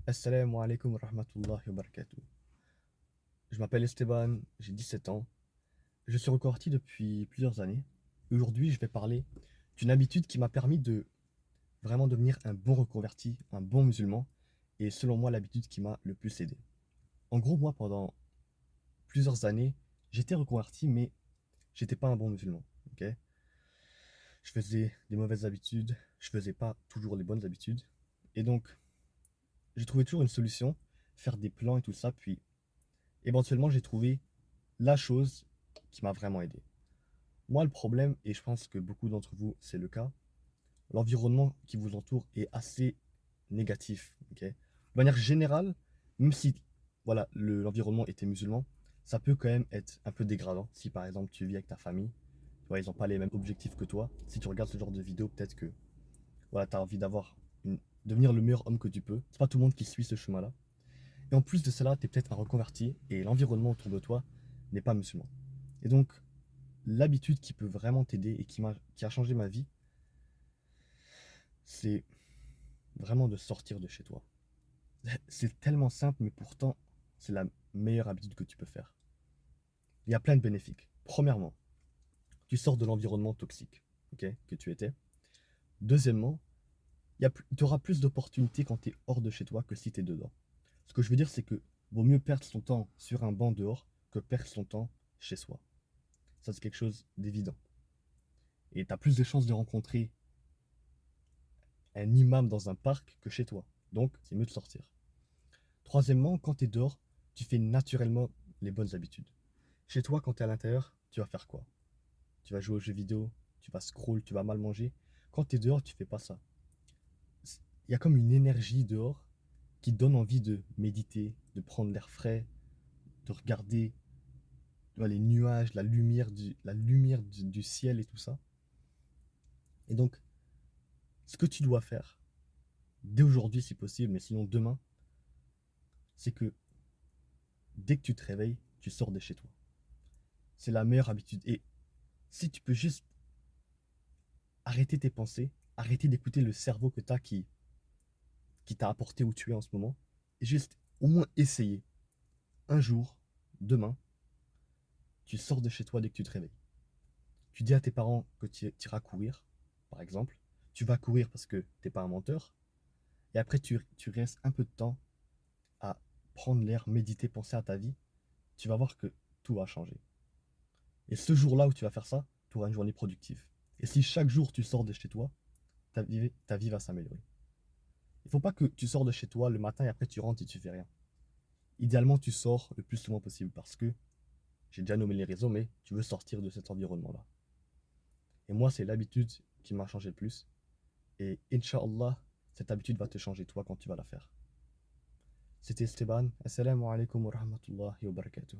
Assalamu alaikum wa rahmatullahi wa barakatuh. Je m'appelle Esteban, j'ai 17 ans. Je suis reconverti depuis plusieurs années. Aujourd'hui, je vais parler d'une habitude qui m'a permis de vraiment devenir un bon reconverti, un bon musulman, et selon moi, l'habitude qui m'a le plus aidé. En gros, moi, pendant plusieurs années, j'étais reconverti, mais j'étais pas un bon musulman. Ok. Je faisais des mauvaises habitudes, je faisais pas toujours les bonnes habitudes. Et donc, j'ai trouvé toujours une solution, faire des plans et tout ça, puis éventuellement, j'ai trouvé la chose qui m'a vraiment aidé. Moi, le problème, et je pense que beaucoup d'entre vous, c'est le cas, l'environnement qui vous entoure est assez négatif. Ok. De manière générale, même si voilà, l'environnement était musulman, ça peut quand même être un peu dégradant. Si par exemple tu vis avec ta famille, tu vois, ils n'ont pas les mêmes objectifs que toi. Si tu regardes ce genre de vidéo, peut-être que voilà, tu as envie devenir le meilleur homme que tu peux. C'est pas tout le monde qui suit ce chemin-là. Et en plus de cela, tu es peut-être un reconverti et l'environnement autour de toi n'est pas musulman. Et donc, l'habitude qui peut vraiment t'aider et qui a changé ma vie, c'est vraiment de sortir de chez toi. C'est tellement simple, mais pourtant, c'est la meilleure habitude que tu peux faire. Il y a plein de bénéfices. Premièrement, tu sors de l'environnement toxique, ok, que tu étais. Deuxièmement, tu auras plus d'opportunités quand tu es hors de chez toi que si tu es dedans. Ce que je veux dire, c'est que vaut mieux perdre son temps sur un banc dehors que perdre son temps chez soi. Ça, c'est quelque chose d'évident. Et tu as plus de chances de rencontrer un imam dans un parc que chez toi. Donc, c'est mieux de sortir. Troisièmement, quand tu es dehors, tu fais naturellement les bonnes habitudes. Chez toi, quand tu es à l'intérieur, tu vas faire quoi? Tu vas jouer aux jeux vidéo, tu vas scroll, tu vas mal manger. Quand tu es dehors, tu fais pas ça. Il y a comme une énergie dehors qui donne envie de méditer, de prendre l'air frais, de regarder, tu vois, les nuages, la lumière du ciel et tout ça. Et donc, ce que tu dois faire, dès aujourd'hui si possible, mais sinon demain, c'est que dès que tu te réveilles, tu sors de chez toi. C'est la meilleure habitude. Et si tu peux juste arrêter tes pensées, arrêter d'écouter le cerveau que tu as qui t'a apporté où tu es en ce moment, et juste au moins essayer. Un jour, demain, tu sors de chez toi dès que tu te réveilles. Tu dis à tes parents que tu iras courir, par exemple. Tu vas courir parce que t'es pas un menteur. Et après, tu restes un peu de temps à prendre l'air, méditer, penser à ta vie. Tu vas voir que tout va changer. Et ce jour-là où tu vas faire ça, tu auras une journée productive. Et si chaque jour tu sors de chez toi, ta vie va s'améliorer. Il ne faut pas que tu sors de chez toi le matin et après tu rentres et tu fais rien. Idéalement, tu sors le plus souvent possible parce que, j'ai déjà nommé les raisons, mais tu veux sortir de cet environnement-là. Et moi, c'est l'habitude qui m'a changé le plus. Et Inch'Allah, cette habitude va te changer toi quand tu vas la faire. C'était Esteban. Assalamu alaikum wa rahmatullahi wa barakatuh.